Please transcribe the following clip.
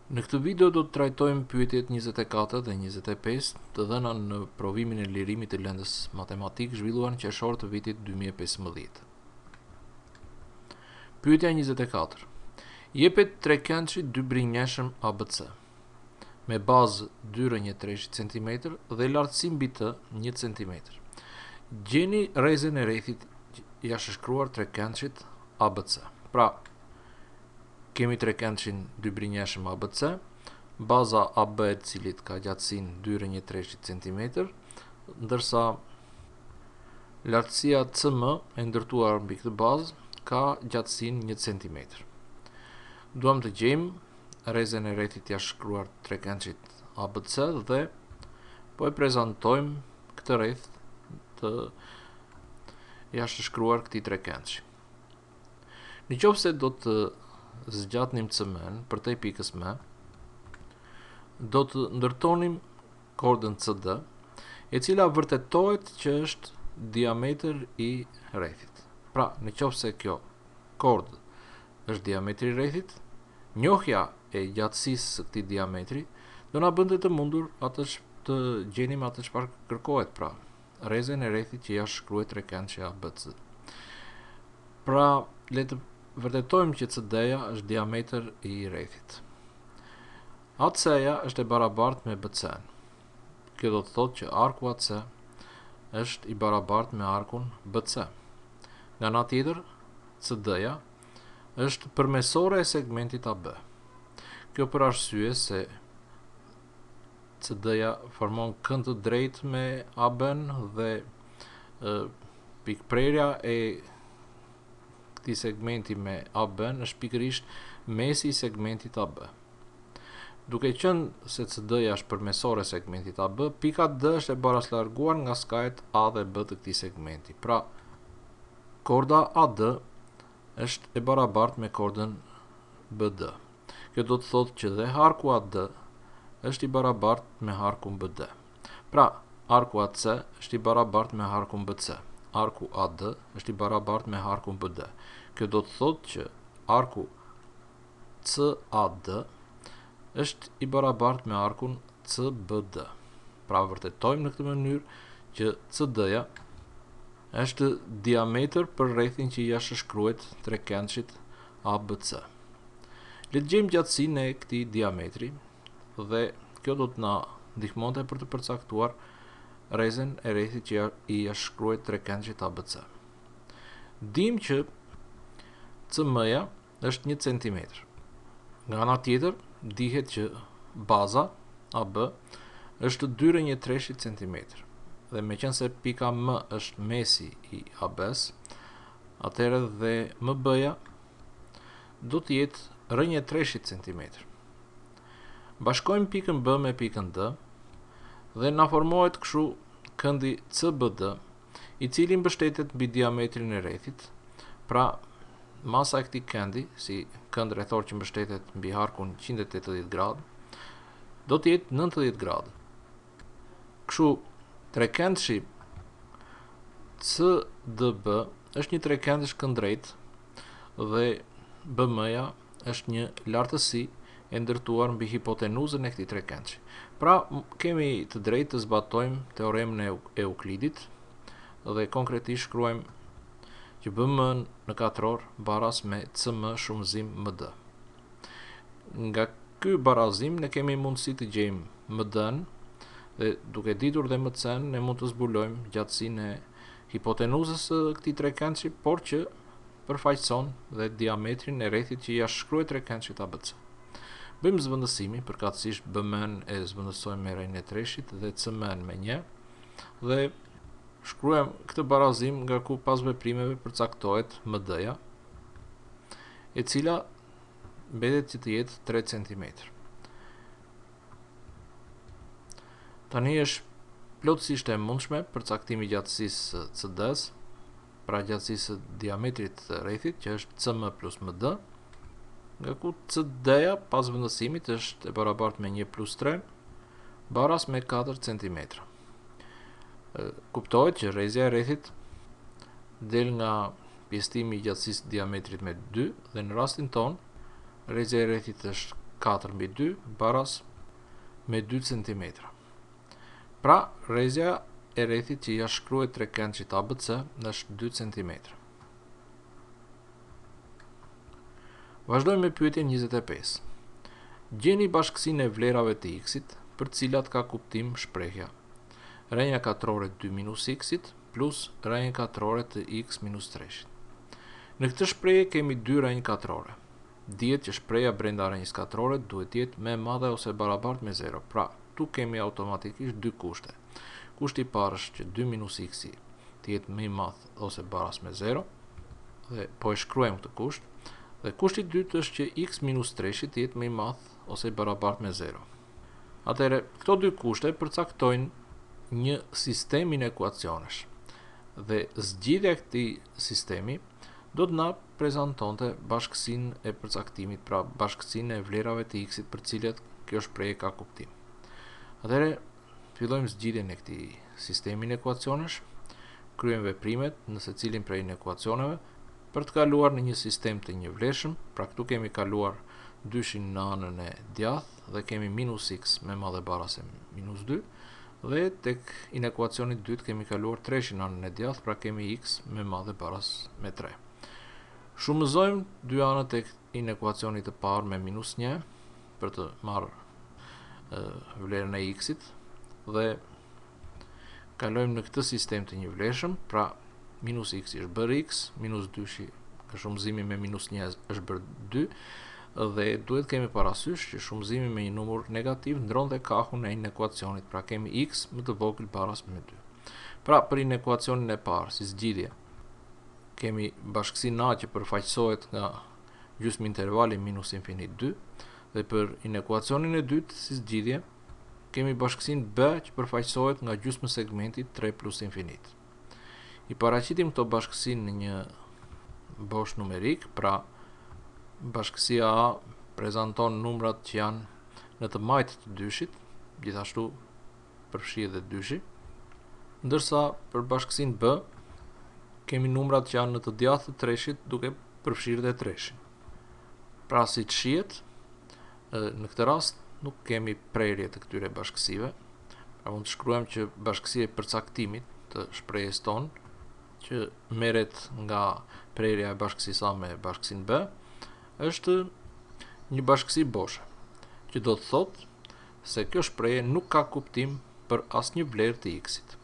Në këtë video do të trajtojmë pyetjet 24 dhe 25 të dhëna në provimin e lirimit të lëndës matematik zhvilluar në qershor të vitit 2015. Pyetja 24. Jepet trekëndshi dy brinjeshëm ABC me bazë 2/1/3 cm dhe lartësi mbi të 1 cm. Gjeni rrezën e rrethit jashtëshkruar trekëndshit ABC. Pra, kemi trekëndshin dy brinjeshëm ABC, baza AB e cilit ka gjatësinë 2/1/3 cm, ndërsa lartësia CM e ndërtuar mbi këtë bazë ka gjatësinë 1 cm. Duam të gjejmë rrezën e rrethit jashtëshkruar trekëndshit ABC dhe po e prezantojmë këtë rreth të jashtëshkruar këtij trekëndshi. Nëse do të zgjatnim CM-n përtej pikës M, do të ndërtonim kordën CD, e cila vërtetohet që është diametër i rrethit. Pra, nëse kjo kordë është diametri i rrethit, njohja e gjatësisë së këtij diametri do na bënte të mundur të gjenim atë çfarë kërkohet, pra rrezën e rrethit që jashtëshkruhet trekëndshi ABC. Pra, le të vërtetojmë që CD-ja është diametër i rrethit. AC-ja është e barabartë me BC-n. Kjo do të thotë që arku AC është i barabartë me arkun BC. Nga ana tjetër, CD-ja është përmesore e segmentit AB. Kjo për arsye se CD-ja formon kënd të drejtë me AB-n dhe pikprerja e këtij segmenti me AB-n është pikërisht mesi i segmentit AB. Duke qenë se CD-ja është përmesore e segmentit AB, pika D është e baraslarguar nga skajet A dhe B të këtij segmenti. Pra, korda AD është e barabartë me kordën BD. Kjo do të thotë që dhe arku AD është i barabartë me arkun BD. Pra, arku AC është i barabartë me arkun BC. Arku AD është i barabartë me arkun BD. Kjo do të thotë që arku CAD është i barabartë me arkun CBD. Pra, vërtetojmë në këtë mënyrë që CD-ja është diametër për rrethin që jashtëshkruhet trekëndshit ABC. Le të gjejmë gjatësinë e këtij diametri dhe kjo do të na ndihmonte për të përcaktuar rrezën e rrethit që i jashtëshkruhet trekëndshit ABC. Dim që CM-ja është 1 cm. Nga ana tjetër, dihet që baza AB është 2/1/3 cm. Dhe meqense pika M është mesi i AB-s, atëherë dhe MB-ja do të jetë rr1/3 cm. Bashkojmë pikën B me pikën D dhe na formohet kështu këndi CBD, i cili mbështetet mbi diametrin e rrethit. Pra, masa e këtij këndi, si kënd rrethor që mbështetet mbi arkun 180 gradë, do të jetë 90 gradë. Kështu, trekëndshi CDB është një trekëndësh këndrejt dhe BM-ja është një lartësi e ndërtuar mbi hipotenuzën e këtij trekëndshi. Pra, kemi të drejtë të zbatojmë teoremën e Euklidit dhe konkretisht shkruajmë që BM në katror baras me CM shumëzim MD. Nga ky barazim ne kemi mundësi të gjejmë MD-n dhe duke ditur dhe MC-n ne mund të zbulojmë gjatësinë e hipotenuzës së këtij trekëndshi, por që përfaqëson dhe diametrin e rrethit që jashtëshkruhet trekëndshit ABC. Bëjmë zvendësimi, përkatësisht BM-n e zvendësojmë me rr1/3 dhe CM-n me 1 dhe shkruajmë këtë barazim nga ku pas veprimeve përcaktohet MD-ja, e cila mbetet që të jetë 3 cm. Tani është plotësisht e mundshme përcaktimi i gjatësisë së CD-s, pra gjatësisë së diametrit të rrethit, që është CM plus MD, nga ku CD-ja pas vendësimit është e barabartë me 1 plus 3, baras me 4 cm. Kuptohet që rrezja e rrethit del nga pjesëtimi i gjatësisë diametrit me 2 dhe në rastin ton rrezja e rrethit është 4/2 baras me 2 cm. Pra, rrezja e rrethit që ja shkruhet trekëndshit ABC është 2 cm. Vazhdojmë me pyetjen 25. Gjeni bashkësinë e vlerave të x-it për cilat ka kuptim shprehja rrënja katrore 2 minus x-it plus rrënja katrore të x minus 3-shit. Në këtë shprehje kemi 2 rrënjë katrore. Dihet që shpreha brenda rrënjës katrore duhet jetë më e madhe ose barabartë me 0. Pra, tu kemi automatikisht dy kushte. Kushti i parë është që 2 minus x-i të jetë më i madh ose baras me 0, dhe po e shkruajmë këtë kusht. Dhe kushti i dytë është që x minus 3 të jetë më i madh ose barabartë me 0. Atëherë, këto dy kushte përcaktojnë një sistemin e ekuacionesh. Dhe zgjidhja e këtij sistemi do të na prezantonte bashkësinë e përcaktimit, pra bashkësinë e vlerave të x-it për cilat kjo shprehje ka kuptim. Atëherë, fillojmë zgjidhjen e këtij sistemi e ekuacionesh, kryejmë veprimet në secilin prej ekuacioneve për të kaluar në një sistem të njëvlershëm. Pra këtu kemi kaluar 2-shin në anën e djathtë dhe kemi minus x me madhe bara se minus 2, dhe tek inekuacionit dytë kemi kaluar 3-shin në anën e djathtë, pra kemi x me madhe bara me 3. Shumëzojmë dy anët tek inekuacionit të parë me minus 1 për të marrë vlerën e x-it dhe kalojmë në këtë sistem të njëvlershëm. Pra minus x është bërë x, minus 2 ka shumëzimi me minus 1 është bërë 2, dhe duhet kemi parasysh që shumëzimi me një numër negativ ndron dhe kahun e inekuacionit, pra kemi x më të vogël baras me 2. Pra për inekuacionin e parë, si zgjidhje, kemi bashkësinë A që përfaqësohet nga gjysmë intervali minus infinit 2, dhe për inekuacionin e dytë, si zgjidhje, kemi bashkësinë B që përfaqësohet nga gjysmë segmentit 3 plus infinit. I paraqitim këto bashkësinë në një bosh numerik, pra bashkësia A prezanton numrat që janë në të majtë të dyshit, gjithashtu përfshi edhe dyshi, ndërsa për bashkësinë B kemi numrat që janë në të djathtë të treshit duke përfshirë dhe treshin. Pra si të shihet, në këtë rast nuk kemi prerje të këtyre bashkësive. Pra mund të shkruajmë që bashkësia e përcaktimit të shprehjes tonë, që merret nga prerja e bashkësisë A me bashkësinë B, është një bashkësi boshe, që do të thotë se kjo shprehje nuk ka kuptim për asnjë vlerë të x-it.